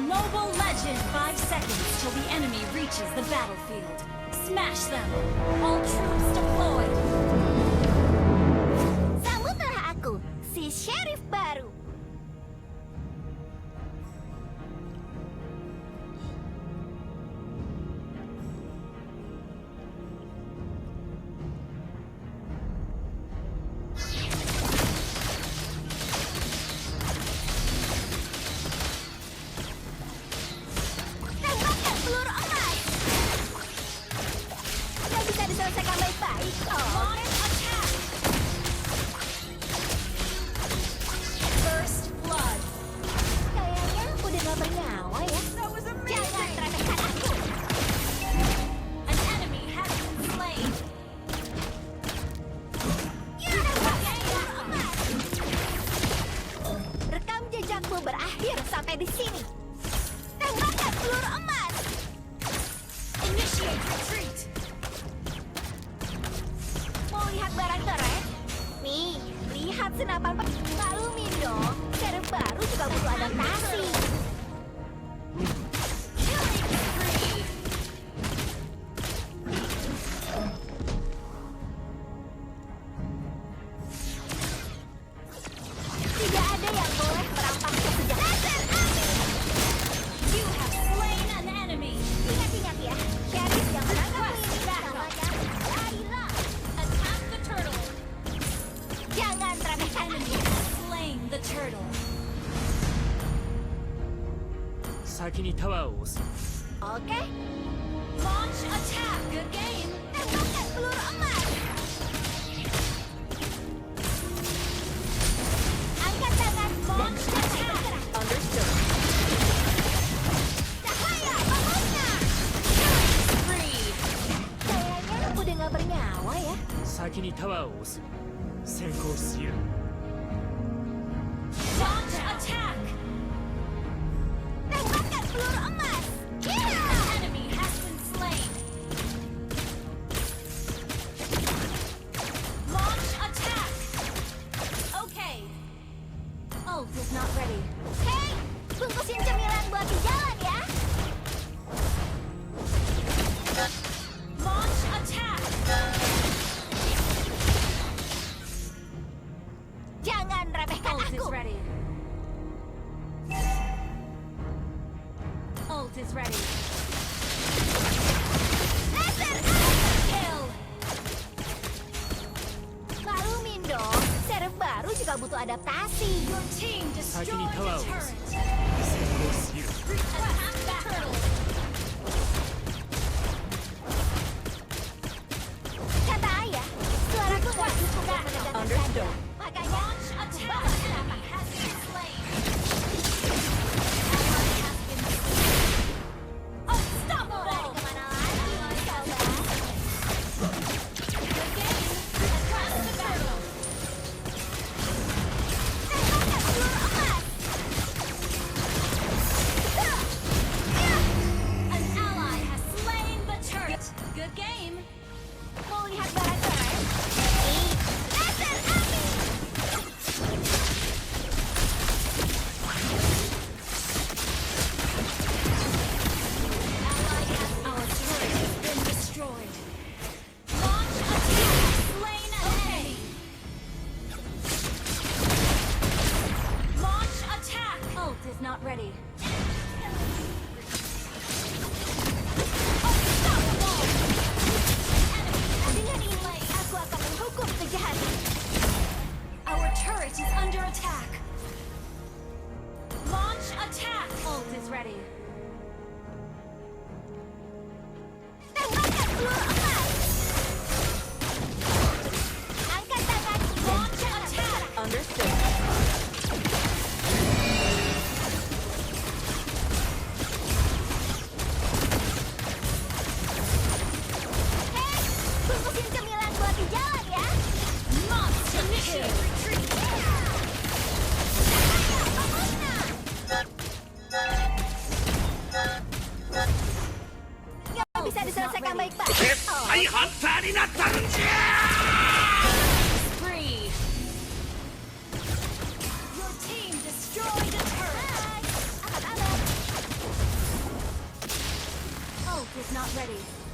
Mobile Legend! 5 seconds till the enemy reaches the battlefield. Smash them! All troops deployed! Sambutlah aku, si sheriff baru. Tembakkan peluru emas. Tidak bisa diselesaikan baik-baik. Launch attack! First blood! Kayaknya udah gak bernyawa ya. Jangan remehkan aku. An enemy has been slain! Tembakkan peluru emas. Rekam jejakmu berakhir sampai di sini. Tembakkan peluru emas. Initiate retreat! Mau lihat barang keren? Nih, lihat senapan malumin dong. Sheriff baru juga butuh adaptasi. Killing spree! Tidak ada yang boleh merampas kesejahteraan. You have slain an enemy! Ingat-ingat ya, Sheriff yang menangkap ini namanya Laila. Attack the turtle! Jangan remehkan Enemy aku. has slain the turtle! 先にタワーを押す。 Oke, Launch attack! Good game! tembakkan peluru emas. Angkat tangan dan Launch jangan attack! bergerak. Understood! Cahaya, bangunnya. Spree! Kayaknya udah gak bernyawa ya. 先にタワーを押す。先行しよう。 Launch attack! Tembakkan peluru emas. Iya. An enemy has been slain! Launch attack! Okay! Ult is not ready. Hei, bungkusin cemilan buat di jalan ya. Launch attack! Jangan remehkan Ult is aku. ready. Ult is ready. Laser Kill! Maklumin dong, sheriff baru juga butuh adaptasi. Your team destroyed 先にタワーを the 押す。 turret. 先行しよう。 Attack the turtle. Kata ayah, suaraku gak cukup untuk menegakkan saja. Makanya, Launch attack! Enemy has been slain. Ally has been slain. Unstoppable! kemana lagi, sahabat? Good game. Attack the turtle. Tembakkan peluru emas. An ally has slain the turret. Good game. Mau lihat barang keren? Nih, laser api. Our turret has been destroyed. Launch attack! Slain an enemy. Launch attack! Ult is not ready. Unstoppable! Dengan ini, aku akan menghukum kejahatan. Our turret is under attack. Launch attack! Ult is ready. Tembakkan peluru emas. Angkat tangan dan Launch jangan attack! bergerak. Understood. Hei, bungkusin cemilan buat di jalan ya. Monster kill! Retreat! Cahaya, bangunnya. ready.